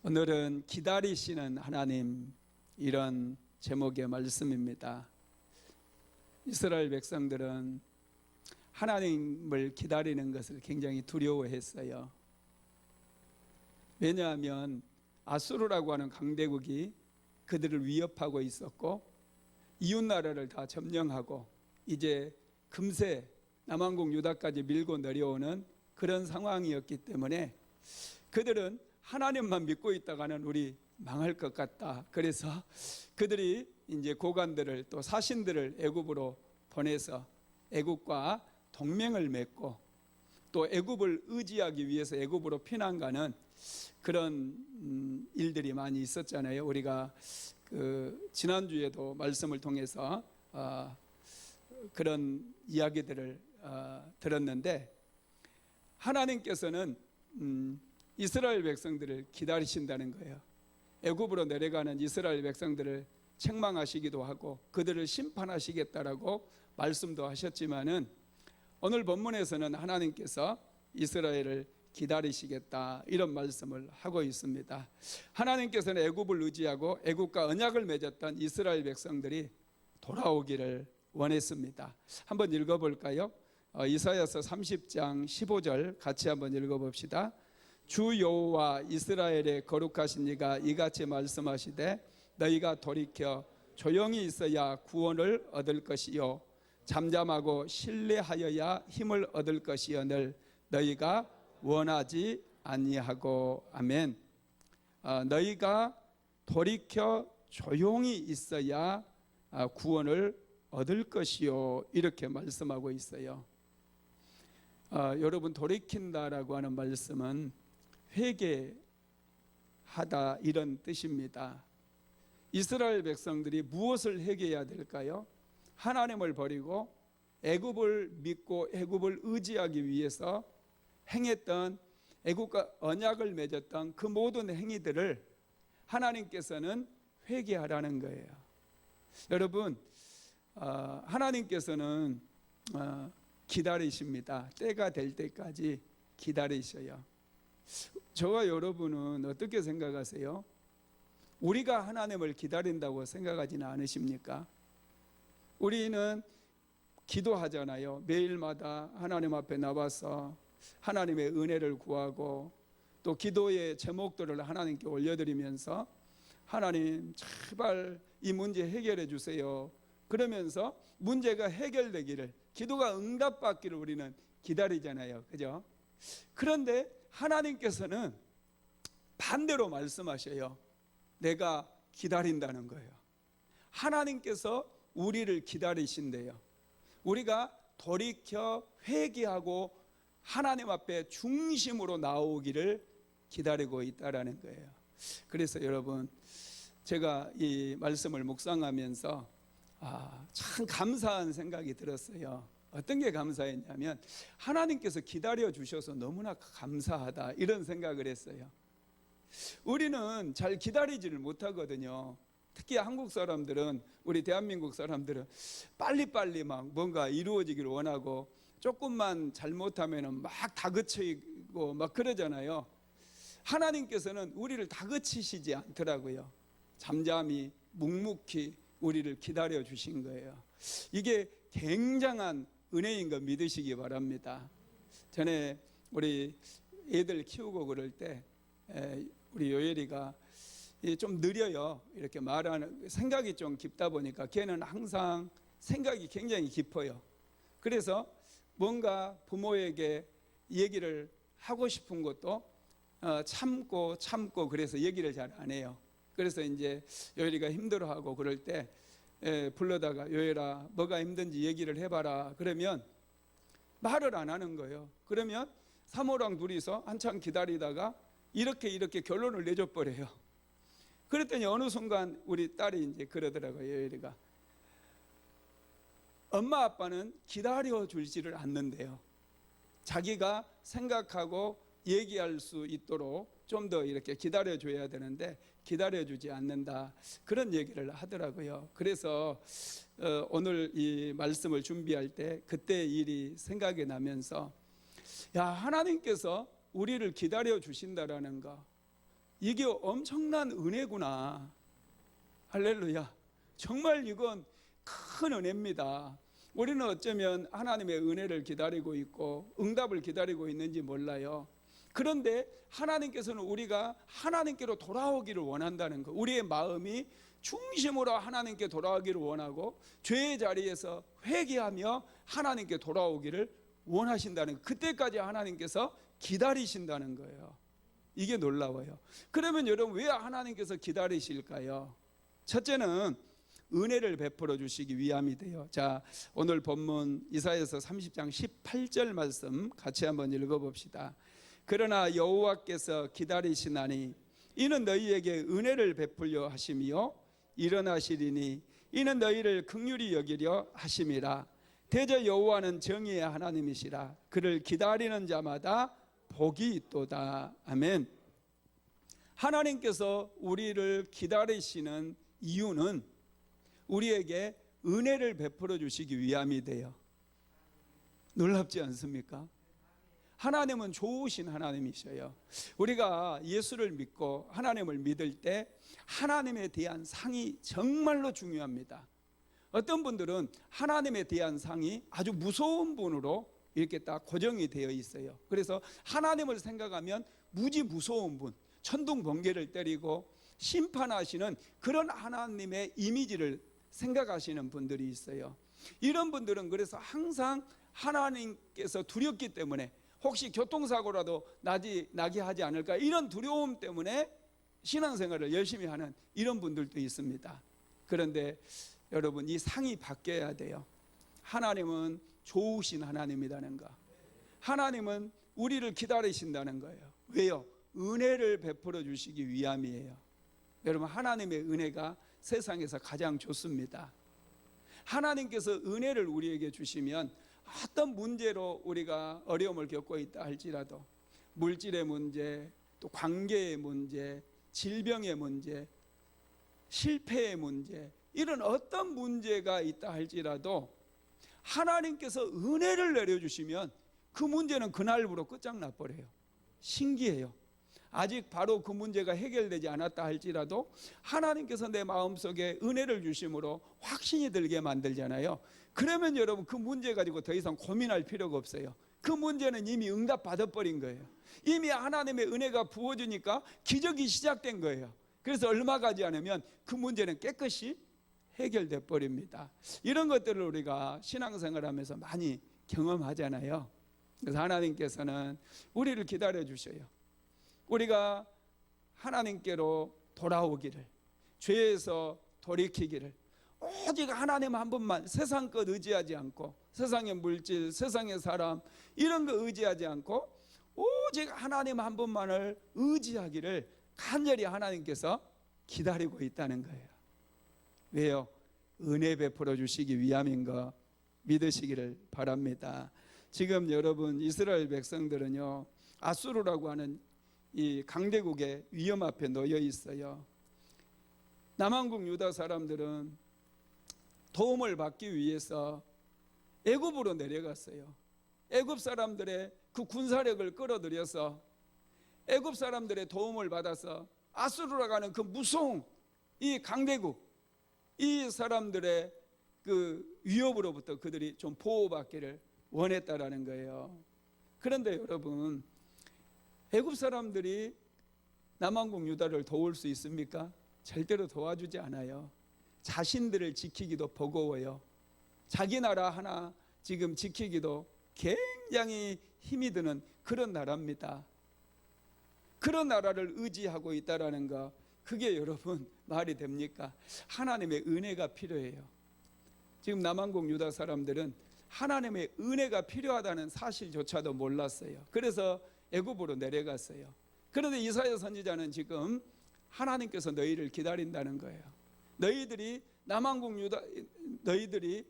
오늘은 기다리시는 하나님, 이런 제목의 말씀입니다. 이스라엘 백성들은 하나님을 기다리는 것을 굉장히 두려워했어요. 왜냐하면 아수르라고 하는 강대국이 그들을 위협하고 있었고, 이웃나라를 다 점령하고 이제 금세 남왕국 유다까지 밀고 내려오는 그런 상황이었기 때문에 그들은 하나님만 믿고 있다가는 우리 망할 것 같다. 그래서 그들이 이제 고관들을, 또 사신들을 애굽으로 보내서 애굽과 동맹을 맺고, 또 애굽을 의지하기 위해서 애굽으로 피난 가는 그런 일들이 많이 있었잖아요. 우리가 지난주에도 말씀을 통해서 그런 이야기들을 들었는데, 하나님께서는 이스라엘 백성들을 기다리신다는 거예요. 애굽으로 내려가는 이스라엘 백성들을 책망하시기도 하고 그들을 심판하시겠다라고 말씀도 하셨지만은, 오늘 본문에서는 하나님께서 이스라엘을 기다리시겠다, 이런 말씀을 하고 있습니다. 하나님께서는 애굽을 의지하고 애굽과 언약을 맺었던 이스라엘 백성들이 돌아오기를 원했습니다. 한번 읽어볼까요? 이사야서 30장 15절 같이 한번 읽어봅시다. 주 여호와 이스라엘의 거룩하신 이가 이같이 말씀하시되, 너희가 돌이켜 조용히 있어야 구원을 얻을 것이요 잠잠하고 신뢰하여야 힘을 얻을 것이여늘 너희가 원하지 아니하고. 아멘. 너희가 돌이켜 조용히 있어야 구원을 얻을 것이요, 이렇게 말씀하고 있어요. 여러분, 돌이킨다라고 하는 말씀은 회개하다, 이런 뜻입니다. 이스라엘 백성들이 무엇을 회개해야 될까요? 하나님을 버리고 애굽을 믿고 애굽을 의지하기 위해서 행했던, 애굽과 언약을 맺었던 그 모든 행위들을 하나님께서는 회개하라는 거예요. 여러분, 하나님께서는 기다리십니다. 때가 될 때까지 기다리셔요. 저와 여러분은 어떻게 생각하세요? 우리가 하나님을 기다린다고 생각하지는 않으십니까? 우리는 기도하잖아요. 매일마다 하나님 앞에 나와서 하나님의 은혜를 구하고, 또 기도의 제목들을 하나님께 올려드리면서, 하나님 제발 이 문제 해결해 주세요, 그러면서 문제가 해결되기를, 기도가 응답받기를 우리는 기다리잖아요. 그죠? 그런데 하나님께서는 반대로 말씀하셔요. 내가 기다린다는 거예요. 하나님께서 우리를 기다리신대요. 우리가 돌이켜 회개하고 하나님 앞에 중심으로 나오기를 기다리고 있다라는 거예요. 그래서 여러분, 제가 이 말씀을 묵상하면서 참 감사한 생각이 들었어요. 어떤 게 감사했냐면, 하나님께서 기다려 주셔서 너무나 감사하다, 이런 생각을 했어요. 우리는 잘 기다리지를 못하거든요. 특히 한국 사람들은, 우리 대한민국 사람들은 빨리빨리 막 뭔가 이루어지기를 원하고, 조금만 잘못하면 막 다그치고 막 그러잖아요. 하나님께서는 우리를 다그치시지 않더라고요. 잠잠히 묵묵히 우리를 기다려 주신 거예요. 이게 굉장한 은혜인 거 믿으시기 바랍니다. 전에 우리 애들 키우고 그럴 때 우리 요엘이가 좀 느려요. 이렇게 말하는 생각이 좀 깊다 보니까 걔는 항상 생각이 굉장히 깊어요. 그래서 뭔가 부모에게 얘기를 하고 싶은 것도 참고 그래서 얘기를 잘 안 해요. 그래서 이제 요엘이가 힘들어하고 그럴 때 불러다가, 요엘아 뭐가 힘든지 얘기를 해봐라, 그러면 말을 안 하는 거예요. 그러면 사모랑 둘이서 한참 기다리다가 이렇게 결론을 내줘버려요. 그랬더니 어느 순간 우리 딸이 이제 그러더라고요. 요엘이가, 엄마 아빠는 기다려 주지를 않는데요. 자기가 생각하고 얘기할 수 있도록 좀 더 이렇게 기다려줘야 되는데 기다려주지 않는다, 그런 얘기를 하더라고요. 그래서 오늘 이 말씀을 준비할 때 그때 일이 생각이 나면서, 야, 하나님께서 우리를 기다려 주신다라는 거, 이게 엄청난 은혜구나. 할렐루야. 정말 이건 큰 은혜입니다. 우리는 어쩌면 하나님의 은혜를 기다리고 있고 응답을 기다리고 있는지 몰라요. 그런데 하나님께서는 우리가 하나님께로 돌아오기를 원한다는 것, 우리의 마음이 중심으로 하나님께 돌아오기를 원하고 죄의 자리에서 회개하며 하나님께 돌아오기를 원하신다는 것, 그때까지 하나님께서 기다리신다는 거예요. 이게 놀라워요. 그러면 여러분, 왜 하나님께서 기다리실까요? 첫째는 은혜를 베풀어 주시기 위함이 돼요. 자, 오늘 본문 이사야서 30장 18절 말씀 같이 한번 읽어봅시다. 그러나 여호와께서 기다리시나니 이는 너희에게 은혜를 베풀려 하심이요 일어나시리니 이는 너희를 긍휼히 여기려 하심이라. 대저 여호와는 정의의 하나님이시라. 그를 기다리는 자마다 복이 있도다. 아멘. 하나님께서 우리를 기다리시는 이유는 우리에게 은혜를 베풀어 주시기 위함이 돼요. 놀랍지 않습니까? 하나님은 좋으신 하나님이셔요. 우리가 예수를 믿고 하나님을 믿을 때 하나님에 대한 상이 정말로 중요합니다. 어떤 분들은 하나님에 대한 상이 아주 무서운 분으로 이렇게 딱 고정이 되어 있어요. 그래서 하나님을 생각하면 무지 무서운 분, 천둥 번개를 때리고 심판하시는 그런 하나님의 이미지를 생각하시는 분들이 있어요. 이런 분들은 그래서 항상 하나님께서 두렵기 때문에 혹시 교통사고라도 나게 하지 않을까, 이런 두려움 때문에 신앙생활을 열심히 하는 이런 분들도 있습니다. 그런데 여러분, 이 상이 바뀌어야 돼요. 하나님은 좋으신 하나님이라는 거, 하나님은 우리를 기다리신다는 거예요. 왜요? 은혜를 베풀어 주시기 위함이에요. 여러분, 하나님의 은혜가 세상에서 가장 좋습니다. 하나님께서 은혜를 우리에게 주시면 어떤 문제로 우리가 어려움을 겪고 있다 할지라도, 물질의 문제, 또 관계의 문제, 질병의 문제, 실패의 문제, 이런 어떤 문제가 있다 할지라도 하나님께서 은혜를 내려주시면 그 문제는 그날부로 끝장나 버려요. 신기해요. 아직 바로 그 문제가 해결되지 않았다 할지라도 하나님께서 내 마음속에 은혜를 주심으로 확신이 들게 만들잖아요. 그러면 여러분, 그 문제 가지고 더 이상 고민할 필요가 없어요. 그 문제는 이미 응답 받아버린 거예요. 이미 하나님의 은혜가 부어주니까 기적이 시작된 거예요. 그래서 얼마 가지 않으면 그 문제는 깨끗이 해결돼 버립니다. 이런 것들을 우리가 신앙생활하면서 많이 경험하잖아요. 그래서 하나님께서는 우리를 기다려 주셔요. 우리가 하나님께로 돌아오기를, 죄에서 돌이키기를, 오직 하나님 한 분만, 세상 것 의지하지 않고, 세상의 물질, 세상의 사람 이런 거 의지하지 않고 오직 하나님 한 분만을 의지하기를 간절히 하나님께서 기다리고 있다는 거예요. 왜요? 은혜 베풀어 주시기 위함인 거 믿으시기를 바랍니다. 지금 여러분, 이스라엘 백성들은요, 아수르라고 하는 이 강대국의 위험 앞에 놓여 있어요. 남한국 유다 사람들은 도움을 받기 위해서 애굽으로 내려갔어요. 애굽 사람들의 그 군사력을 끌어들여서 애굽 사람들의 도움을 받아서 아수르라고 하는 그 무서운 이 강대국, 이 사람들의 그 위협으로부터 그들이 좀 보호받기를 원했다라는 거예요. 그런데 여러분, 애굽 사람들이 남한국 유다를 도울 수 있습니까? 절대로 도와주지 않아요. 자신들을 지키기도 버거워요. 자기 나라 하나 지금 지키기도 굉장히 힘이 드는 그런 나라입니다. 그런 나라를 의지하고 있다라는 거, 그게 여러분 말이 됩니까? 하나님의 은혜가 필요해요. 지금 남한국 유다 사람들은 하나님의 은혜가 필요하다는 사실조차도 몰랐어요. 그래서 애굽으로 내려갔어요. 그런데 이사야 선지자는 지금 하나님께서 너희를 기다린다는 거예요. 너희들이 남한국 유다, 너희들이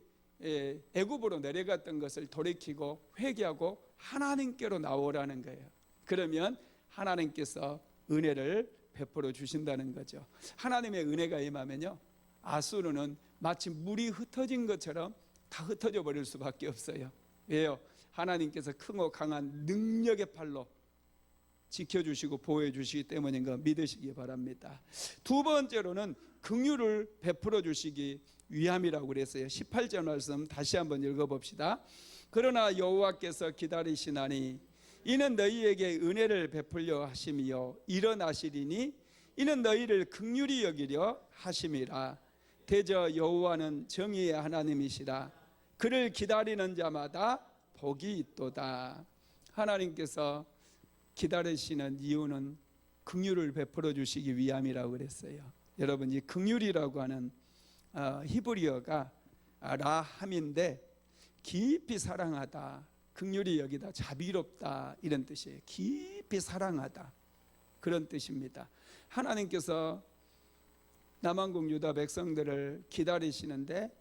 애굽으로 내려갔던 것을 돌이키고 회개하고 하나님께로 나오라는 거예요. 그러면 하나님께서 은혜를 베풀어 주신다는 거죠. 하나님의 은혜가 임하면요, 아수르는 마치 물이 흩어진 것처럼 다 흩어져 버릴 수밖에 없어요. 왜요? 하나님께서 크고 강한 능력의 팔로 지켜주시고 보호해 주시기 때문인 거 믿으시기 바랍니다. 두 번째로는 긍휼을 베풀어 주시기 위함이라고 그랬어요. 18절 말씀 다시 한번 읽어봅시다. 그러나 여호와께서 기다리시나니 이는 너희에게 은혜를 베풀려 하심이요 일어나시리니 이는 너희를 긍휼히 여기려 하심이라. 대저 여호와는 정의의 하나님이시라. 그를 기다리는 자마다 복이 있도다. 하나님께서 기다리시는 이유는 긍휼을 베풀어 주시기 위함이라고 그랬어요. 여러분, 이 긍휼이라고 하는 히브리어가 라함인데 깊이 사랑하다, 긍휼히 여기다, 자비롭다 이런 뜻이에요. 깊이 사랑하다 그런 뜻입니다. 하나님께서 남한국 유다 백성들을 기다리시는데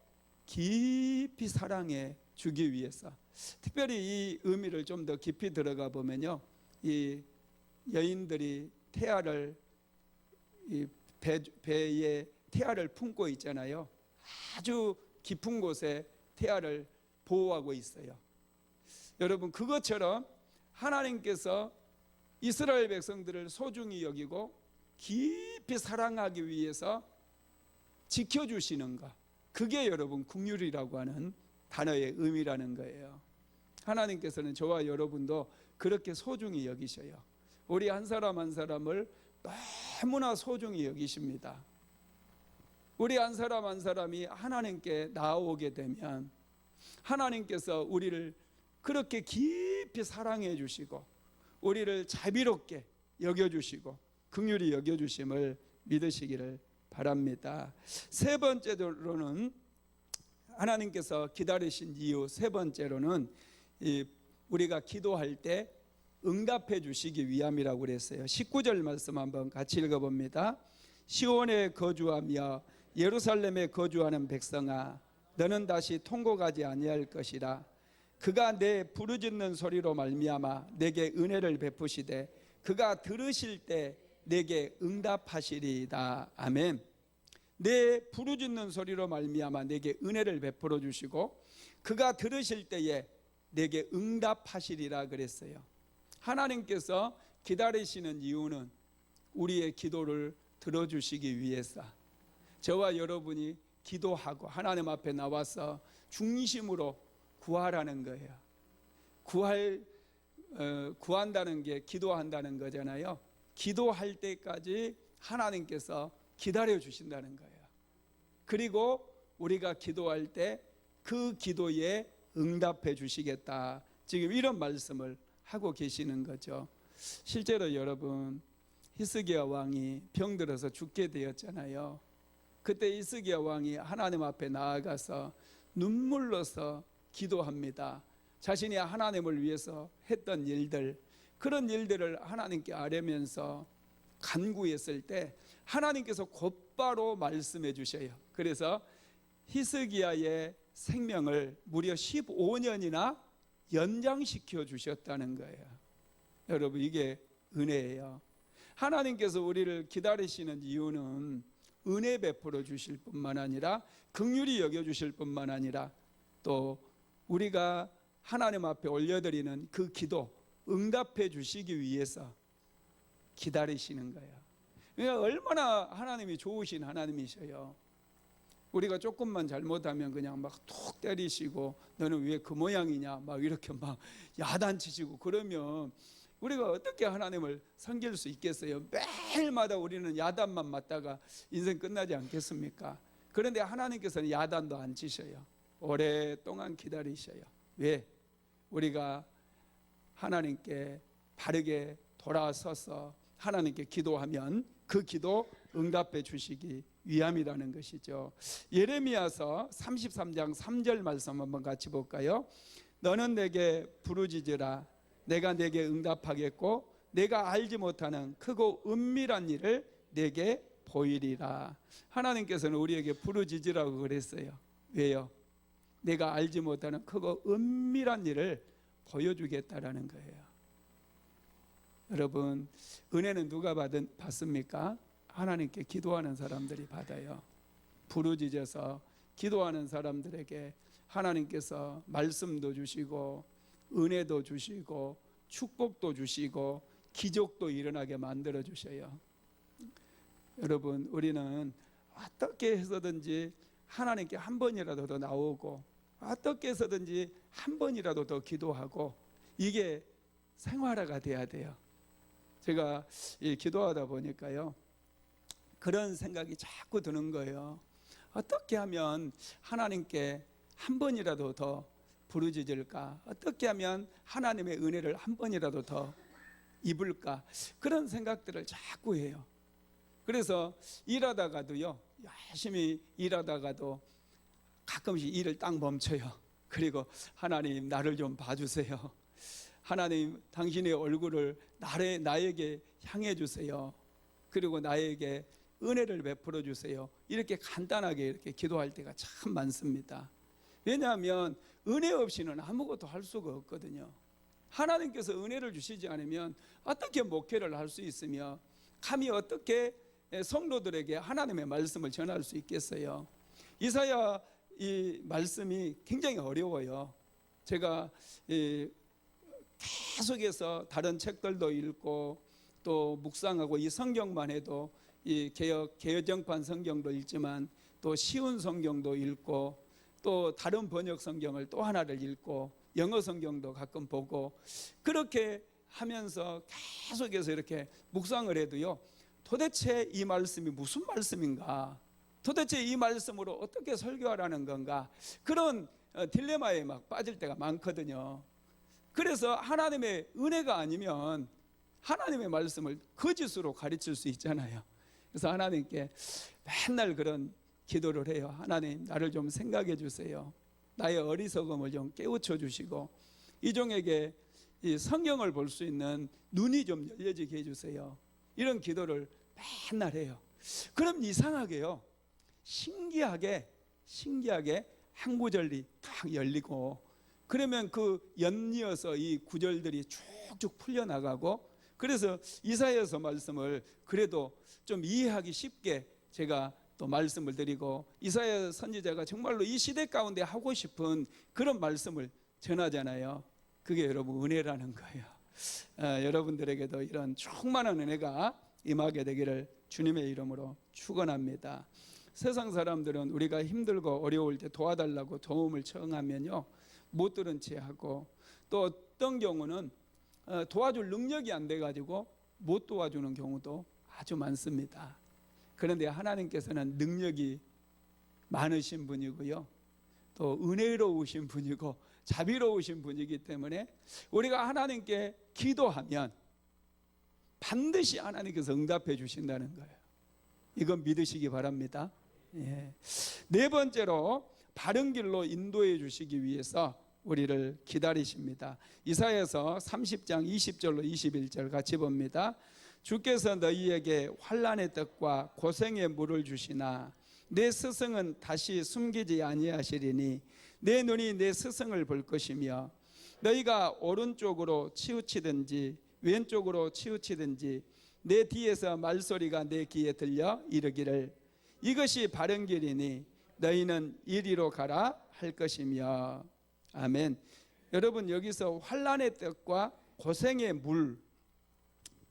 깊이 사랑해 주기 위해서, 특별히 이 의미를 좀 더 깊이 들어가 보면요, 이 여인들이 태아를 이 배에 태아를 품고 있잖아요. 아주 깊은 곳에 태아를 보호하고 있어요. 여러분, 그것처럼 하나님께서 이스라엘 백성들을 소중히 여기고 깊이 사랑하기 위해서 지켜주시는 것, 그게 여러분 긍휼이라고 하는 단어의 의미라는 거예요. 하나님께서는 저와 여러분도 그렇게 소중히 여기셔요. 우리 한 사람 한 사람을 너무나 소중히 여기십니다. 우리 한 사람 한 사람이 하나님께 나아오게 되면 하나님께서 우리를 그렇게 깊이 사랑해 주시고 우리를 자비롭게 여겨주시고 긍휼히 여겨주심을 믿으시기를 바랍니다. 세 번째로는 하나님께서 기다리신 이유, 세 번째로는 우리가 기도할 때 응답해 주시기 위함이라고 그랬어요. 19절 말씀 한번 같이 읽어봅니다. 시온에 거주하며 예루살렘에 거주하는 백성아, 너는 다시 통곡하지 아니할 것이라. 그가 내 부르짖는 소리로 말미암아 내게 은혜를 베푸시되 그가 들으실 때 내게 응답하시리이다. 아멘. 내 부르짖는 소리로 말미암아 내게 은혜를 베풀어 주시고 그가 들으실 때에 내게 응답하시리라 그랬어요. 하나님께서 기다리시는 이유는 우리의 기도를 들어주시기 위해서, 저와 여러분이 기도하고 하나님 앞에 나와서 중심으로 구하라는 거예요. 구한다는 게 기도한다는 거잖아요. 기도할 때까지 하나님께서 기다려 주신다는 거예요. 그리고 우리가 기도할 때 그 기도에 응답해 주시겠다, 지금 이런 말씀을 하고 계시는 거죠. 실제로 여러분, 히스기야 왕이 병들어서 죽게 되었잖아요. 그때 히스기야 왕이 하나님 앞에 나아가서 눈물로서 기도합니다. 자신이 하나님을 위해서 했던 일들, 그런 일들을 하나님께 아뢰면서 간구했을 때 하나님께서 곧바로 말씀해 주셔요. 그래서 히스기야의 생명을 무려 15년이나 연장시켜 주셨다는 거예요. 여러분, 이게 은혜예요. 하나님께서 우리를 기다리시는 이유는 은혜 베풀어 주실 뿐만 아니라 긍휼히 여겨 주실 뿐만 아니라 또 우리가 하나님 앞에 올려드리는 그 기도 응답해 주시기 위해서 기다리시는 거예요. 그러니까 얼마나 하나님이 좋으신 하나님이셔요. 우리가 조금만 잘못하면 그냥 막 툭 때리시고 너는 왜 그 모양이냐 막 이렇게 막 야단치시고 그러면 우리가 어떻게 하나님을 섬길 수 있겠어요? 매일마다 우리는 야단만 맞다가 인생 끝나지 않겠습니까? 그런데 하나님께서는 야단도 안 치셔요. 오랫동안 기다리셔요. 왜? 우리가 하나님께 바르게 돌아서서 하나님께 기도하면 그 기도 응답해 주시기 위함이라는 것이죠. 예레미야서 33장 3절 말씀 한번 같이 볼까요? 너는 내게 부르짖으라. 내가 내게 응답하겠고 내가 알지 못하는 크고 은밀한 일을 내게 보이리라. 하나님께서는 우리에게 부르짖으라고 그랬어요. 왜요? 내가 알지 못하는 크고 은밀한 일을 보여주겠다라는 거예요. 여러분, 은혜는 누가 받습니까? 하나님께 기도하는 사람들이 받아요. 부르짖어서 기도하는 사람들에게 하나님께서 말씀도 주시고 은혜도 주시고 축복도 주시고 기적도 일어나게 만들어 주셔요. 여러분, 우리는 어떻게 해서든지 하나님께 한 번이라도 더 나오고, 어떻게 해서든지 한 번이라도 더 기도하고, 이게 생활화가 돼야 돼요. 제가 기도하다 보니까요, 그런 생각이 자꾸 드는 거예요. 어떻게 하면 하나님께 한 번이라도 더 부르짖을까? 어떻게 하면 하나님의 은혜를 한 번이라도 더 입을까? 그런 생각들을 자꾸 해요. 그래서 일하다가도요, 열심히 일하다가도 가끔씩 일을 딱 멈춰요. 그리고 하나님, 나를 좀 봐주세요. 하나님, 당신의 얼굴을 나에게 향해 주세요. 그리고 나에게 은혜를 베풀어 주세요. 이렇게 간단하게 이렇게 기도할 때가 참 많습니다. 왜냐하면 은혜 없이는 아무것도 할 수가 없거든요. 하나님께서 은혜를 주시지 않으면 어떻게 목회를 할 수 있으며, 감히 어떻게 성도들에게 하나님의 말씀을 전할 수 있겠어요? 이사야 이 말씀이 굉장히 어려워요. 제가 계속해서 다른 책들도 읽고 또 묵상하고, 이 성경만 해도 이 개혁정판 성경도 읽지만 또 쉬운 성경도 읽고, 또 다른 번역 성경을 또 하나를 읽고, 영어 성경도 가끔 보고, 그렇게 하면서 계속해서 이렇게 묵상을 해도요, 도대체 이 말씀이 무슨 말씀인가, 도대체 이 말씀으로 어떻게 설교하라는 건가, 그런 딜레마에 막 빠질 때가 많거든요. 그래서 하나님의 은혜가 아니면 하나님의 말씀을 거짓으로 가르칠 수 있잖아요. 그래서 하나님께 맨날 그런 기도를 해요. 하나님, 나를 좀 생각해 주세요. 나의 어리석음을 좀 깨우쳐 주시고, 이 종에게 이 성경을 볼 수 있는 눈이 좀 열려지게 해주세요. 이런 기도를 맨날 해요. 그럼 이상하게요, 신기하게 한 구절이 딱 열리고, 그러면 그 연이어서 이 구절들이 쭉쭉 풀려나가고, 그래서 이사야서 말씀을 그래도 좀 이해하기 쉽게 제가 또 말씀을 드리고, 이사야 선지자가 정말로 이 시대 가운데 하고 싶은 그런 말씀을 전하잖아요. 그게 여러분 은혜라는 거예요. 여러분들에게도 이런 충만한 은혜가 임하게 되기를 주님의 이름으로 축원합니다. 세상 사람들은 우리가 힘들고 어려울 때 도와달라고 도움을 청하면요, 못 들은 채 하고, 또 어떤 경우는 도와줄 능력이 안 돼가지고 못 도와주는 경우도 아주 많습니다. 그런데 하나님께서는 능력이 많으신 분이고요, 또 은혜로우신 분이고 자비로우신 분이기 때문에 우리가 하나님께 기도하면 반드시 하나님께서 응답해 주신다는 거예요. 이건 믿으시기 바랍니다. 예. 네 번째로 바른 길로 인도해 주시기 위해서 우리를 기다리십니다. 이사야서 30장 20절로 21절 같이 봅니다. 주께서 너희에게 환난의 떡과 고생의 물을 주시나 내 스승은 다시 숨기지 아니하시리니 내 눈이 내 스승을 볼 것이며, 너희가 오른쪽으로 치우치든지 왼쪽으로 치우치든지 내 뒤에서 말소리가 내 귀에 들려 이르기를 이것이 바른 길이니 너희는 이리로 가라 할 것이며. 아멘. 여러분, 여기서 환난의 떡과 고생의 물,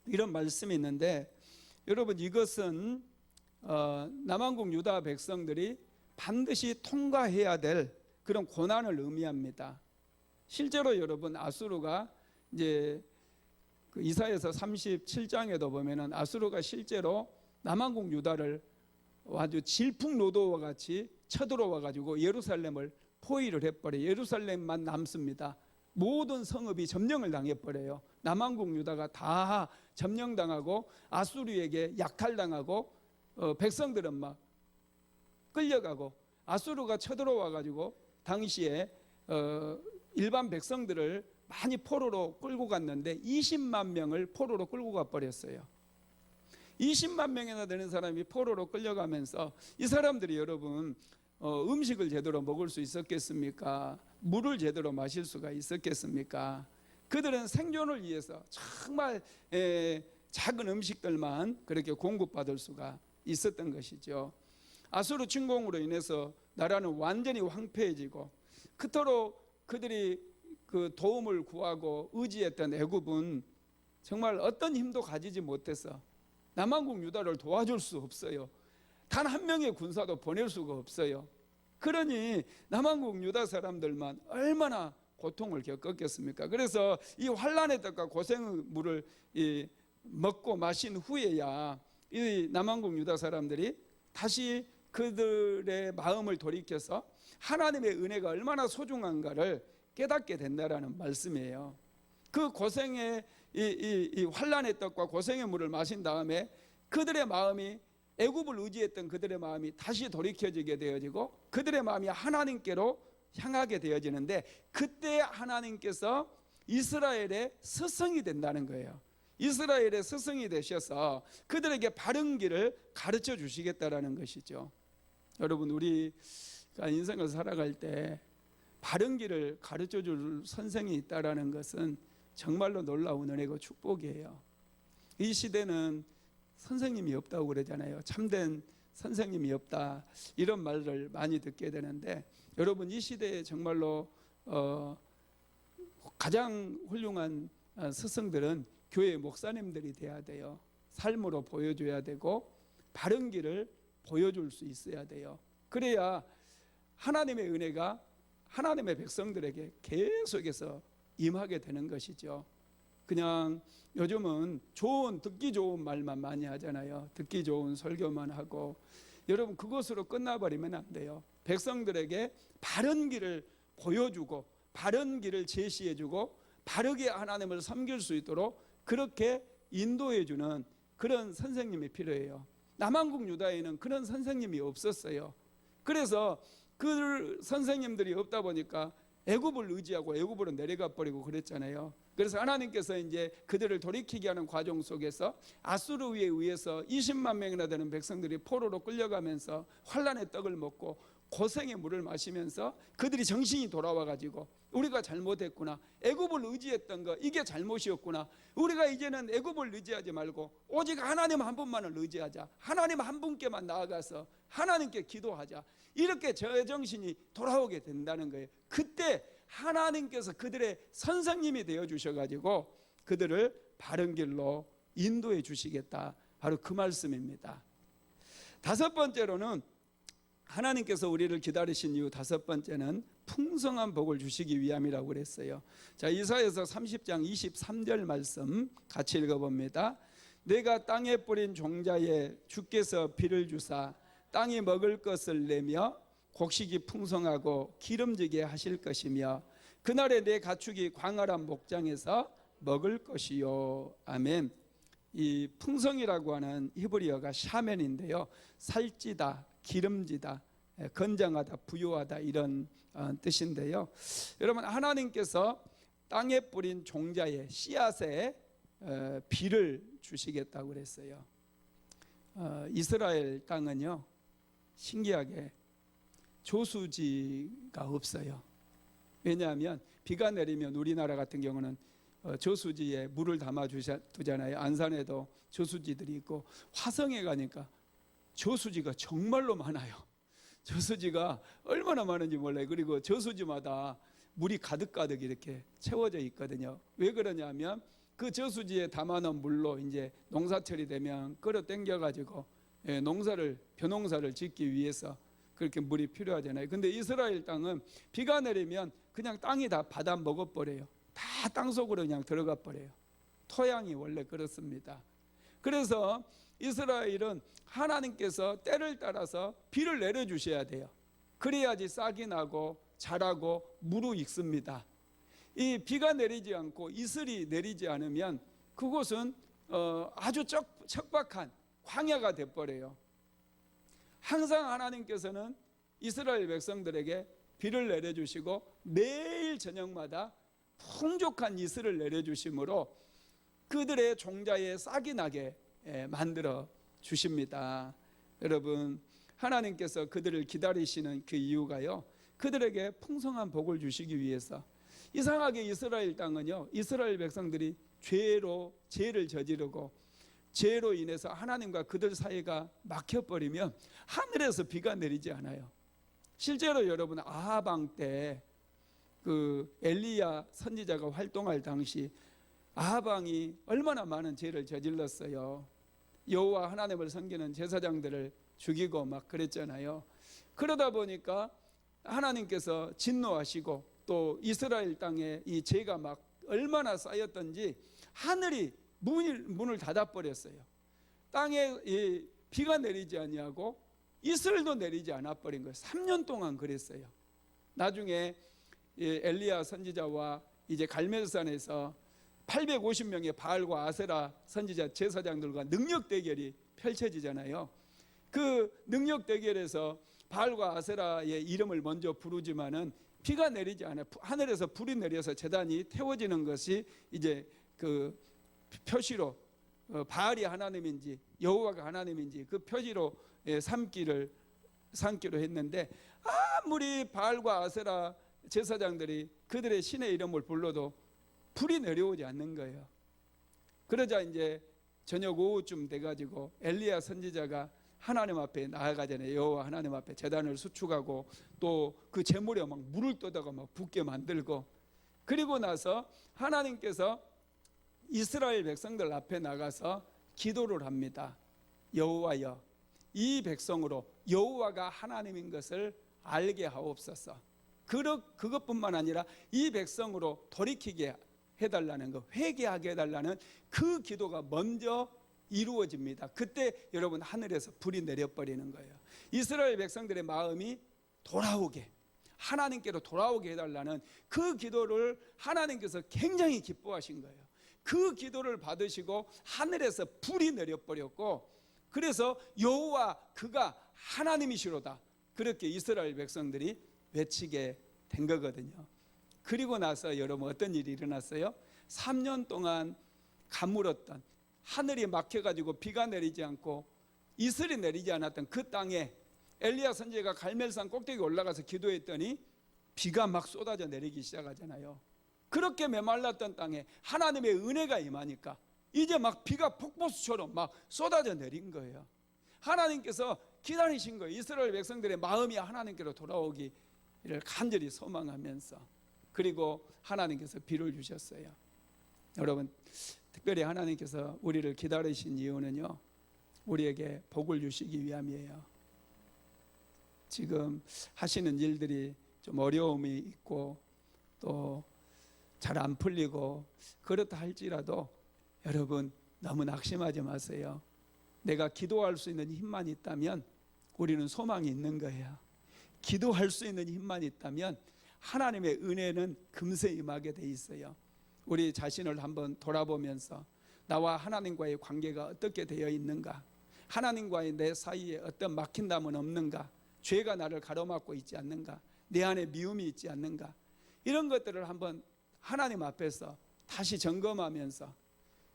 이런 말씀이 있는데, 여러분, 이것은 남한국 유다 백성들이 반드시 통과해야 될 그런 고난을 의미합니다. 실제로 여러분, 아수르가 이제 그 이사야서 37장에도 보면은 아수르가 실제로 남한국 유다를 아주 질풍노도와 같이 쳐들어와 가지고 예루살렘을 포위를 해버려요. 예루살렘만 남습니다. 모든 성읍이 점령을 당해버려요. 남한국 유다가 다 점령당하고 아수르에게 약탈당하고, 백성들은 막 끌려가고, 아수르가 쳐들어와 가지고 당시에 일반 백성들을 많이 포로로 끌고 갔는데 20만 명을 포로로 끌고 가버렸어요. 20만 명이나 되는 사람이 포로로 끌려가면서 이 사람들이 여러분 음식을 제대로 먹을 수 있었겠습니까? 물을 제대로 마실 수가 있었겠습니까? 그들은 생존을 위해서 정말 작은 음식들만 그렇게 공급받을 수가 있었던 것이죠. 아수르 침공으로 인해서 나라는 완전히 황폐해지고, 그토록 그들이 그 도움을 구하고 의지했던 애굽은 정말 어떤 힘도 가지지 못해서 남한국 유다를 도와줄 수 없어요. 단 한 명의 군사도 보낼 수가 없어요. 그러니 남한국 유다 사람들만 얼마나 고통을 겪었겠습니까? 그래서 이 환난의 떡과 고생의 물을 먹고 마신 후에야 이 남한국 유다 사람들이 다시 그들의 마음을 돌이켜서 하나님의 은혜가 얼마나 소중한가를 깨닫게 된다라는 말씀이에요. 그 고생의 이 환난의 떡과 고생의 물을 마신 다음에 그들의 마음이 애굽을 의지했던 그들의 마음이 다시 돌이켜지게 되어지고 그들의 마음이 하나님께로 향하게 되어지는데 그때 하나님께서 이스라엘의 스승이 된다는 거예요. 이스라엘의 스승이 되셔서 그들에게 바른 길을 가르쳐 주시겠다라는 것이죠. 여러분, 우리가 인생을 살아갈 때 바른 길을 가르쳐 줄 선생이 있다라는 것은 정말로 놀라운 은혜고 축복이에요. 이 시대는 선생님이 없다고 그러잖아요. 참된 선생님이 없다, 이런 말을 많이 듣게 되는데, 여러분, 이 시대에 정말로 가장 훌륭한 스승들은 교회 목사님들이 돼야 돼요. 삶으로 보여줘야 되고 바른 길을 보여줄 수 있어야 돼요. 그래야 하나님의 은혜가 하나님의 백성들에게 계속해서 임하게 되는 것이죠. 그냥 요즘은 듣기 좋은 말만 많이 하잖아요. 듣기 좋은 설교만 하고. 여러분, 그것으로 끝나버리면 안 돼요. 백성들에게 바른 길을 보여주고 바른 길을 제시해주고 바르게 하나님을 섬길 수 있도록 그렇게 인도해주는 그런 선생님이 필요해요. 남한국 유다에는 그런 선생님이 없었어요. 그래서 그 선생님들이 없다 보니까 애굽을 의지하고 애굽으로 내려가 버리고 그랬잖아요. 그래서 하나님께서 이제 그들을 돌이키게 하는 과정 속에서 아수르에 의해서 20만 명이나 되는 백성들이 포로로 끌려가면서 환난의 떡을 먹고 고생의 물을 마시면서 그들이 정신이 돌아와 가지고 우리가 잘못했구나, 애굽을 의지했던 거 이게 잘못이었구나, 우리가 이제는 애굽을 의지하지 말고 오직 하나님 한 분만을 의지하자, 하나님 한 분께만 나아가서 하나님께 기도하자, 이렇게 제정신이 돌아오게 된다는 거예요. 그때 하나님께서 그들의 선생님이 되어 주셔가지고 그들을 바른 길로 인도해 주시겠다, 바로 그 말씀입니다. 다섯 번째로는 하나님께서 우리를 기다리신 이유, 다섯 번째는 풍성한 복을 주시기 위함이라고 그랬어요. 자, 이사야서 30장 23절 말씀 같이 읽어봅니다. 내가 땅에 뿌린 종자에 주께서 비를 주사 땅이 먹을 것을 내며 곡식이 풍성하고 기름지게 하실 것이며 그날에 내 가축이 광활한 목장에서 먹을 것이요. 아멘. 이 풍성이라고 하는 히브리어가 샤멘인데요, 살찌다, 기름지다, 건장하다, 부유하다, 이런 뜻인데요. 여러분, 하나님께서 땅에 뿌린 종자에, 씨앗에 비를 주시겠다고 그랬어요. 이스라엘 땅은요, 신기하게 저수지가 없어요. 왜냐하면 비가 내리면 우리나라 같은 경우는 저수지에 물을 담아 두잖아요. 안산에도 저수지들이 있고, 화성에 가니까 저수지가 정말로 많아요. 저수지가 얼마나 많은지 몰라요. 그리고 저수지마다 물이 가득가득 이렇게 채워져 있거든요. 왜 그러냐면 그 저수지에 담아놓은 물로 이제 농사철이 되면 끌어 당겨 가지고 벼농사를 짓기 위해서 그렇게 물이 필요하잖아요. 근데 이스라엘 땅은 비가 내리면 그냥 땅이 다 받아 먹어버려요. 다 땅속으로 그냥 들어가 버려요. 토양이 원래 그렇습니다. 그래서 이스라엘은 하나님께서 때를 따라서 비를 내려주셔야 돼요. 그래야지 싹이 나고 자라고 무르익습니다. 이 비가 내리지 않고 이슬이 내리지 않으면 그곳은 아주 척박한 광야가 돼버려요. 항상 하나님께서는 이스라엘 백성들에게 비를 내려주시고 매일 저녁마다 풍족한 이슬을 내려주심으로 그들의 종자에 싹이 나게 만들어 주십니다. 여러분, 하나님께서 그들을 기다리시는 그 이유가요, 그들에게 풍성한 복을 주시기 위해서. 이상하게 이스라엘 땅은요, 이스라엘 백성들이 죄를 저지르고 죄로 인해서 하나님과 그들 사이가 막혀버리면 하늘에서 비가 내리지 않아요. 실제로 여러분, 아합 왕 때 그 엘리야 선지자가 활동할 당시 아합 왕이 얼마나 많은 죄를 저질렀어요. 여호와 하나님을 섬기는 제사장들을 죽이고 막 그랬잖아요. 그러다 보니까 하나님께서 진노하시고 또 이스라엘 땅에 이 죄가 막 얼마나 쌓였던지 하늘이 문을 닫아버렸어요. 땅에 비가 내리지 아니하고 이슬도 내리지 않아 버린 거예요. 3년 동안 그랬어요. 나중에 엘리야 선지자와 이제 갈멜산에서 850명의 바알과 아세라 선지자 제사장들과 능력 대결이 펼쳐지잖아요. 그 능력 대결에서 바알과 아세라의 이름을 먼저 부르지만은 비가 내리지 않아요. 하늘에서 불이 내려서 제단이 태워지는 것이 이제 그 표시로 바알이 하나님인지 여호와가 하나님인지 그 표시로 삼기로 했는데, 아무리 바알과 아세라 제사장들이 그들의 신의 이름을 불러도 불이 내려오지 않는 거예요. 그러자 이제 저녁 오후쯤 돼가지고 엘리야 선지자가 하나님 앞에 나아가잖아요. 여호와 하나님 앞에 제단을 수축하고 또 그 제물에 막 물을 떠다가 막 붓게 만들고, 그리고 나서 하나님께서 이스라엘 백성들 앞에 나가서 기도를 합니다. 여호와여, 이 백성으로 여호와가 하나님인 것을 알게 하옵소서. 그것뿐만 아니라 이 백성으로 돌이키게 해달라는 거, 회개하게 해달라는 그 기도가 먼저 이루어집니다. 그때 여러분 하늘에서 불이 내려버리는 거예요. 이스라엘 백성들의 마음이 돌아오게, 하나님께로 돌아오게 해달라는 그 기도를 하나님께서 굉장히 기뻐하신 거예요. 그 기도를 받으시고 하늘에서 불이 내려버렸고, 그래서 여호와 그가 하나님이시로다, 그렇게 이스라엘 백성들이 외치게 된 거거든요. 그리고 나서 여러분 어떤 일이 일어났어요? 3년 동안 가물었던, 하늘이 막혀가지고 비가 내리지 않고 이슬이 내리지 않았던 그 땅에 엘리야 선지자가 갈멜산 꼭대기 올라가서 기도했더니 비가 막 쏟아져 내리기 시작하잖아요. 그렇게 메말랐던 땅에 하나님의 은혜가 임하니까 이제 막 비가 폭포수처럼 막 쏟아져 내린 거예요. 하나님께서 기다리신 거예요. 이스라엘 백성들의 마음이 하나님께로 돌아오기를 간절히 소망하면서, 그리고 하나님께서 비를 주셨어요. 여러분, 특별히 하나님께서 우리를 기다리신 이유는요, 우리에게 복을 주시기 위함이에요. 지금 하시는 일들이 좀 어려움이 있고 또 잘 안 풀리고 그렇다 할지라도 여러분 너무 낙심하지 마세요. 내가 기도할 수 있는 힘만 있다면 우리는 소망이 있는 거예요. 기도할 수 있는 힘만 있다면 하나님의 은혜는 금세 임하게 돼 있어요. 우리 자신을 한번 돌아보면서 나와 하나님과의 관계가 어떻게 되어 있는가, 하나님과의 내 사이에 어떤 막힌담은 없는가, 죄가 나를 가로막고 있지 않는가, 내 안에 미움이 있지 않는가, 이런 것들을 한번 하나님 앞에서 다시 점검하면서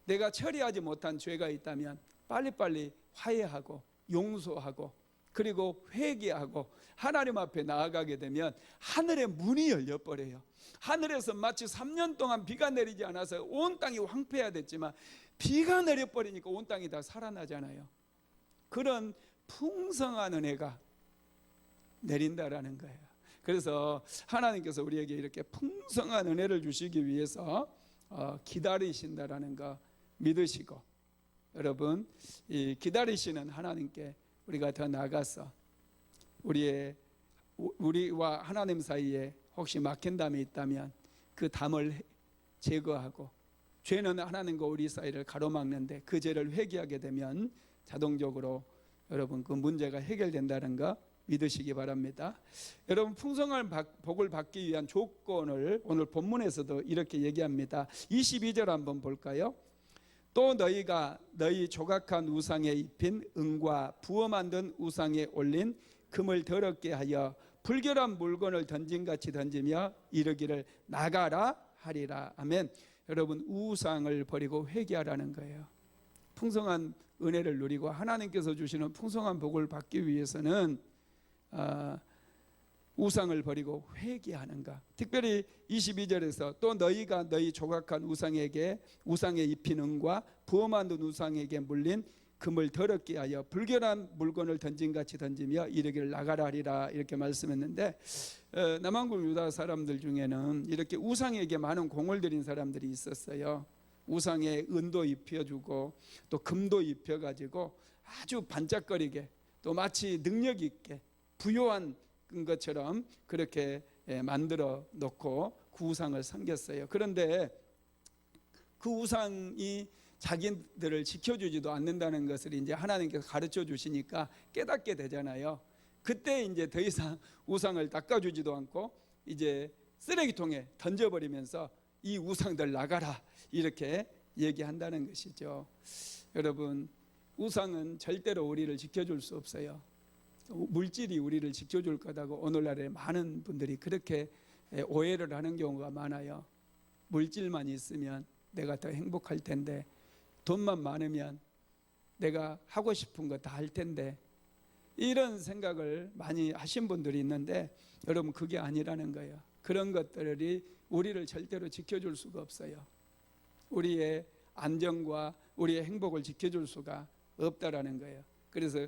내가 처리하지 못한 죄가 있다면 빨리빨리 화해하고 용서하고 그리고 회개하고 하나님 앞에 나아가게 되면 하늘의 문이 열려버려요. 하늘에서 마치 3년 동안 비가 내리지 않아서 온 땅이 황폐해야 됐지만 비가 내려버리니까 온 땅이 다 살아나잖아요. 그런 풍성한 은혜가 내린다라는 거예요. 그래서 하나님께서 우리에게 이렇게 풍성한 은혜를 주시기 위해서 기다리신다라는 거 믿으시고, 여러분 이 기다리시는 하나님께 우리가 더 나가서 우리와 하나님 사이에 혹시 막힌 담이 있다면 그 담을 제거하고, 죄는 하나님과 우리 사이를 가로막는데 그 죄를 회개하게 되면 자동적으로 여러분 그 문제가 해결된다는 거 믿으시기 바랍니다. 여러분 풍성한 복을 받기 위한 조건을 오늘 본문에서도 이렇게 얘기합니다. 22절 한번 볼까요? 또 너희가 너희 조각한 우상에 입힌 은과 부어 만든 우상에 올린 금을 더럽게 하여 불결한 물건을 던진같이 던지며 이르기를 나가라 하리라. 아멘. 여러분 우상을 버리고 회개하라는 거예요. 풍성한 은혜를 누리고 하나님께서 주시는 풍성한 복을 받기 위해서는 우상을 버리고 회개하는가. 특별히 22절에서 또 너희가 너희 조각한 우상에 입힌 은과 부어 만든 우상에게 물린 금을 더럽게 하여 불결한 물건을 던진같이 던지며 이르기를 나가라 하리라, 이렇게 말씀했는데, 남한국 유다 사람들 중에는 이렇게 우상에게 많은 공을 들인 사람들이 있었어요. 우상에 은도 입혀주고 또 금도 입혀가지고 아주 반짝거리게 또 마치 능력 있게 부요한 것처럼 그렇게 만들어 놓고 그 우상을 섬겼어요. 그런데 그 우상이 자기들을 지켜주지도 않는다는 것을 이제 하나님께서 가르쳐 주시니까 깨닫게 되잖아요. 그때 이제 더 이상 우상을 닦아주지도 않고 이제 쓰레기통에 던져버리면서 이 우상들 나가라 이렇게 얘기한다는 것이죠. 여러분, 우상은 절대로 우리를 지켜줄 수 없어요. 물질이 우리를 지켜줄 거다고 오늘날에 많은 분들이 그렇게 오해를 하는 경우가 많아요. 물질만 있으면 내가 더 행복할 텐데, 돈만 많으면 내가 하고 싶은 거 다 할 텐데, 이런 생각을 많이 하신 분들이 있는데 여러분, 그게 아니라는 거예요. 그런 것들이 우리를 절대로 지켜줄 수가 없어요. 우리의 안정과 우리의 행복을 지켜줄 수가 없다라는 거예요. 그래서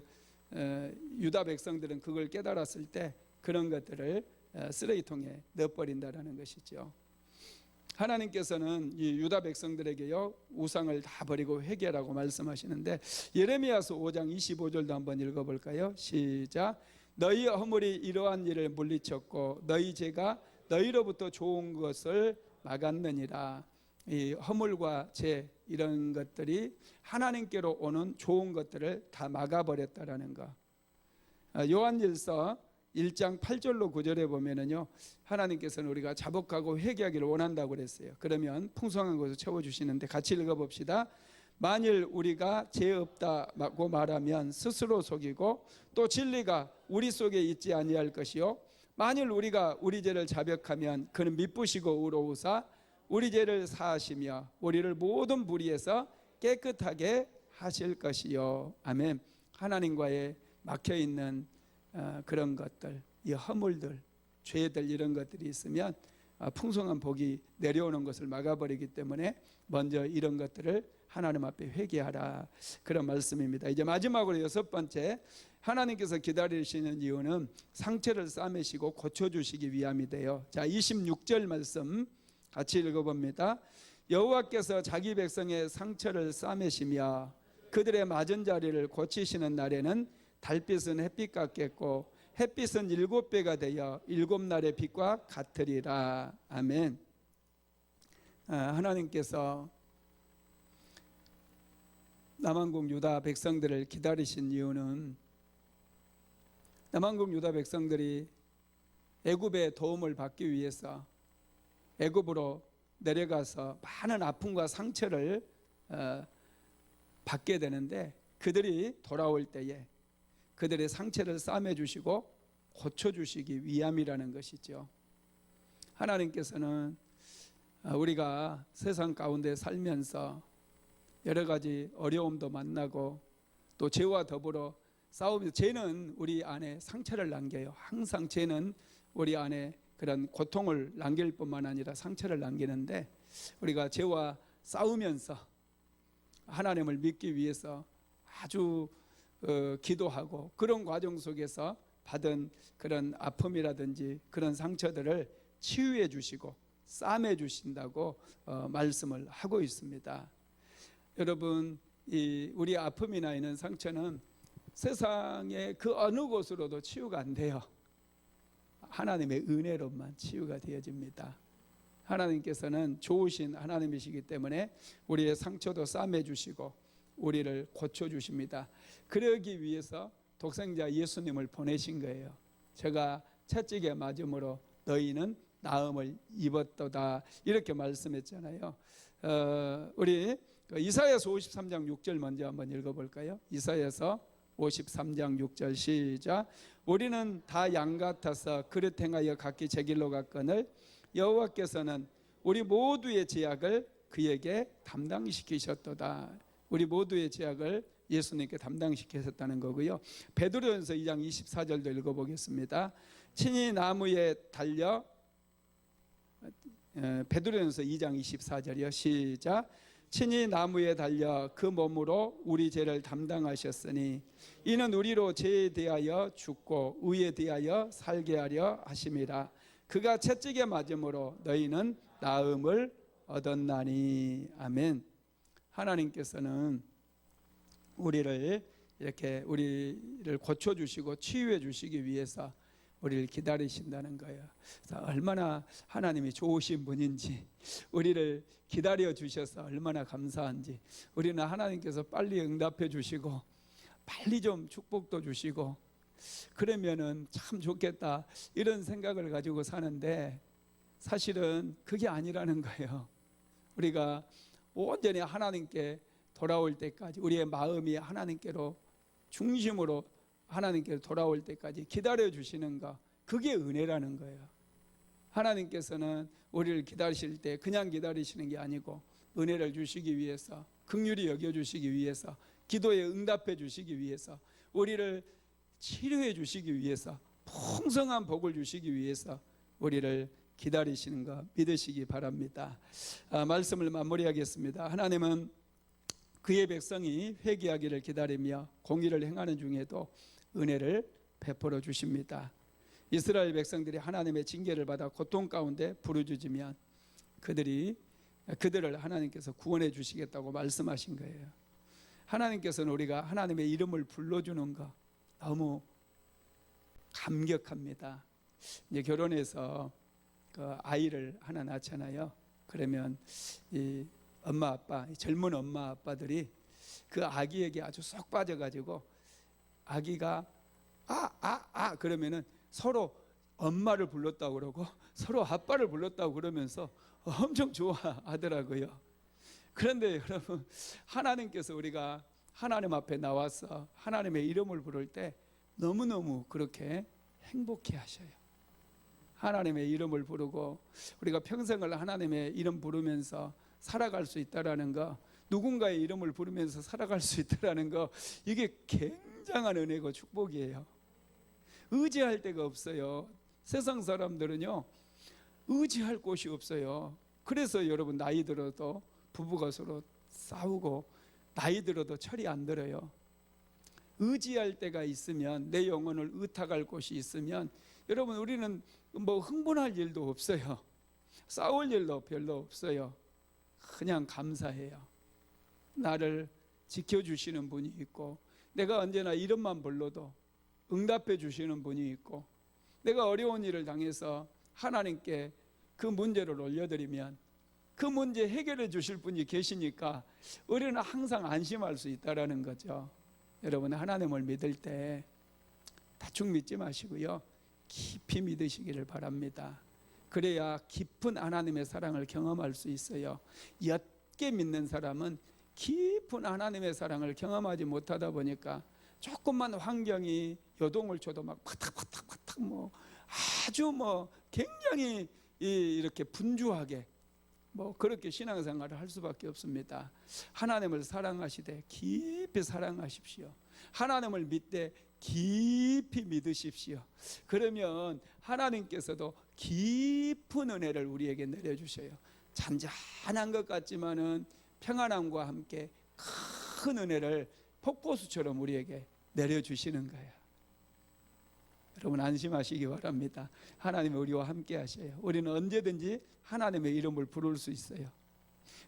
유다 백성들은 그걸 깨달았을 때 그런 것들을 쓰레기통에 넣어버린다라는 것이죠. 하나님께서는 이 유다 백성들에게요, 우상을 다 버리고 회개라고 말씀하시는데, 예레미야서 5장 25절도 한번 읽어볼까요? 시작. 너희 허물이 이러한 일을 물리쳤고 너희 죄가 너희로부터 좋은 것을 막았느니라. 이 허물과 죄, 이런 것들이 하나님께로 오는 좋은 것들을 다 막아버렸다라는 거. 요한일서 1장 8절로 9절에 보면은요, 하나님께서는 우리가 자복하고 회개하기를 원한다고 그랬어요. 그러면 풍성한 것을 채워주시는데 같이 읽어봅시다. 만일 우리가 죄 없다고 말하면 스스로 속이고 또 진리가 우리 속에 있지 아니할 것이요, 만일 우리가 우리 죄를 자백하면 그는 미쁘시고 의로우사 우리 죄를 사하시며 우리를 모든 불의에서 깨끗하게 하실 것이요. 아멘. 하나님과의 막혀있는 그런 것들, 이 허물들, 죄들, 이런 것들이 있으면 풍성한 복이 내려오는 것을 막아버리기 때문에 먼저 이런 것들을 하나님 앞에 회개하라, 그런 말씀입니다. 이제 마지막으로 6번째, 하나님께서 기다리시는 이유는 상처를 싸매시고 고쳐주시기 위함이돼요. 자, 26절 말씀 같이 읽어봅니다. 여호와께서 자기 백성의 상처를 싸매시며 그들의 맞은 자리를 고치시는 날에는 달빛은 햇빛 같겠고 햇빛은 7배가 되어 7날의 빛과 같으리라. 아멘. 하나님께서 남한국 유다 백성들을 기다리신 이유는, 남한국 유다 백성들이 애굽의 도움을 받기 위해서 애굽으로 내려가서 많은 아픔과 상처를 받게 되는데, 그들이 돌아올 때에 그들의 상처를 싸매주시고 고쳐주시기 위함이라는 것이죠. 하나님께서는 우리가 세상 가운데 살면서 여러 가지 어려움도 만나고 또 죄와 더불어 싸우면서, 죄는 우리 안에 상처를 남겨요. 항상 죄는 우리 안에 그런 고통을 남길 뿐만 아니라 상처를 남기는데, 우리가 죄와 싸우면서 하나님을 믿기 위해서 아주 기도하고 그런 과정 속에서 받은 그런 아픔이라든지 그런 상처들을 치유해 주시고 싸매 주신다고 말씀을 하고 있습니다. 여러분, 우리 아픔이나 있는 상처는 세상의 그 어느 곳으로도 치유가 안 돼요. 하나님의 은혜로만 치유가 되어집니다. 하나님께서는 좋으신 하나님이시기 때문에 우리의 상처도 싸매 주시고 우리를 고쳐주십니다. 그러기 위해서 독생자 예수님을 보내신 거예요. 제가 채찍에 맞음으로 너희는 나음을 입었도다, 이렇게 말씀했잖아요. 우리 이사야서 53장 6절 먼저 한번 읽어볼까요? 이사야서 53장 6절 시작. 우리는 다 양 같아서 그릇 행하여 각기 제 길로 갔거늘 여호와께서는 우리 모두의 죄악을 그에게 담당시키셨도다. 우리 모두의 죄악을 예수님께 담당시키셨다는 거고요. 베드로전서 2장 24절도 읽어보겠습니다. 친히 나무에 달려, 베드로전서 2장 24절이요. 시작. 친히 나무에 달려 그 몸으로 우리 죄를 담당하셨으니 이는 우리로 죄에 대하여 죽고 의에 대하여 살게 하려 하심이라. 그가 채찍에 맞음으로 너희는 나음을 얻었나니. 아멘. 하나님께서는 우리를 고쳐주시고 치유해 주시기 위해서 우리를 기다리신다는 거예요. 그래서 얼마나 하나님이 좋으신 분인지, 우리를 기다려 주셔서 얼마나 감사한지, 우리는 하나님께서 빨리 응답해 주시고 빨리 좀 축복도 주시고 그러면은 참 좋겠다, 이런 생각을 가지고 사는데 사실은 그게 아니라는 거예요. 우리가 온전히 하나님께 돌아올 때까지, 우리의 마음이 하나님께로 중심으로 하나님께로 돌아올 때까지 기다려 주시는 것, 그게 은혜라는 거예요. 하나님께서는 우리를 기다리실 때 그냥 기다리시는 게 아니고 은혜를 주시기 위해서, 긍휼히 여겨 주시기 위해서, 기도에 응답해 주시기 위해서, 우리를 치료해 주시기 위해서, 풍성한 복을 주시기 위해서 우리를 기다리시는 것 믿으시기 바랍니다. 말씀을 마무리하겠습니다. 하나님은 그의 백성이 회개하기를 기다리며 공의를 행하는 중에도 은혜를 베풀어 주십니다. 이스라엘 백성들이 하나님의 징계를 받아 고통 가운데 부르짖으면 그들을 하나님께서 구원해 주시겠다고 말씀하신 거예요. 하나님께서는 우리가 하나님의 이름을 불러주는 거 너무 감격합니다. 이제 결혼해서 그 아이를 하나 낳잖아요. 그러면 이 엄마 아빠, 젊은 엄마 아빠들이 그 아기에게 아주 쏙 빠져가지고 아기가 그러면은 서로 엄마를 불렀다고 그러고 서로 아빠를 불렀다고 그러면서 엄청 좋아하더라고요. 그런데 여러분, 하나님께서 우리가 하나님 앞에 나와서 하나님의 이름을 부를 때 너무너무 그렇게 행복해 하셔요. 하나님의 이름을 부르고 우리가 평생을 하나님의 이름 부르면서 살아갈 수 있다라는 거, 누군가의 이름을 부르면서 살아갈 수 있다라는 거, 이게 굉장한 은혜고 축복이에요. 의지할 데가 없어요. 세상 사람들은요, 의지할 곳이 없어요. 그래서 여러분, 나이 들어도 부부가 서로 싸우고 나이 들어도 철이 안 들어요. 의지할 데가 있으면, 내 영혼을 의탁할 곳이 있으면 여러분, 우리는 뭐 흥분할 일도 없어요. 싸울 일도 별로 없어요. 그냥 감사해요. 나를 지켜주시는 분이 있고, 내가 언제나 이름만 불러도 응답해 주시는 분이 있고, 내가 어려운 일을 당해서 하나님께 그 문제를 올려드리면 그 문제 해결해 주실 분이 계시니까 우리는 항상 안심할 수 있다는 거죠. 여러분, 하나님을 믿을 때 대충 믿지 마시고요, 깊이 믿으시기를 바랍니다. 그래야 깊은 하나님의 사랑을 경험할 수 있어요. 옅게 믿는 사람은 깊은 하나님의 사랑을 경험하지 못하다 보니까 조금만 환경이 요동을 쳐도 막 파탁파탁 뭐 아주 뭐 굉장히 이렇게 분주하게 뭐 그렇게 신앙생활을 할 수밖에 없습니다. 하나님을 사랑하시되 깊이 사랑하십시오. 하나님을 믿되 깊이 믿으십시오. 그러면 하나님께서도 깊은 은혜를 우리에게 내려주셔요. 잔잔한 것 같지만은 평안함과 함께 큰 은혜를 폭포수처럼 우리에게 내려주시는 거예요. 여러분, 안심하시기 바랍니다. 하나님이 우리와 함께 하셔요. 우리는 언제든지 하나님의 이름을 부를 수 있어요.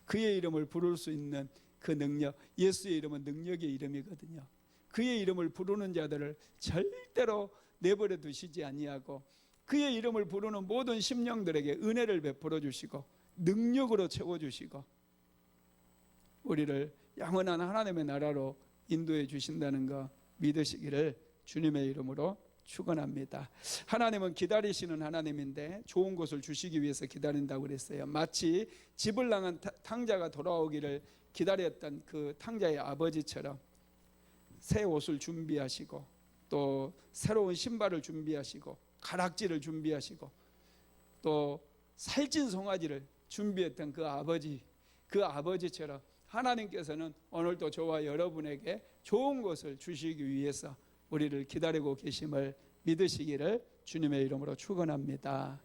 그의 이름을 부를 수 있는 그 능력, 예수의 이름은 능력의 이름이거든요. 그의 이름을 부르는 자들을 절대로 내버려 두시지 아니하고 그의 이름을 부르는 모든 심령들에게 은혜를 베풀어 주시고 능력으로 채워주시고 우리를 영원한 하나님의 나라로 인도해 주신다는 거 믿으시기를 주님의 이름으로 축원합니다. 하나님은 기다리시는 하나님인데 좋은 것을 주시기 위해서 기다린다고 그랬어요. 마치 집을 향한 탕자가 돌아오기를 기다렸던 그 탕자의 아버지처럼 새 옷을 준비하시고 또 새로운 신발을 준비하시고 가락지를 준비하시고 또 살찐 송아지를 준비했던 그 아버지처럼 하나님께서는 오늘도 저와 여러분에게 좋은 것을 주시기 위해서 우리를 기다리고 계심을 믿으시기를 주님의 이름으로 축원합니다.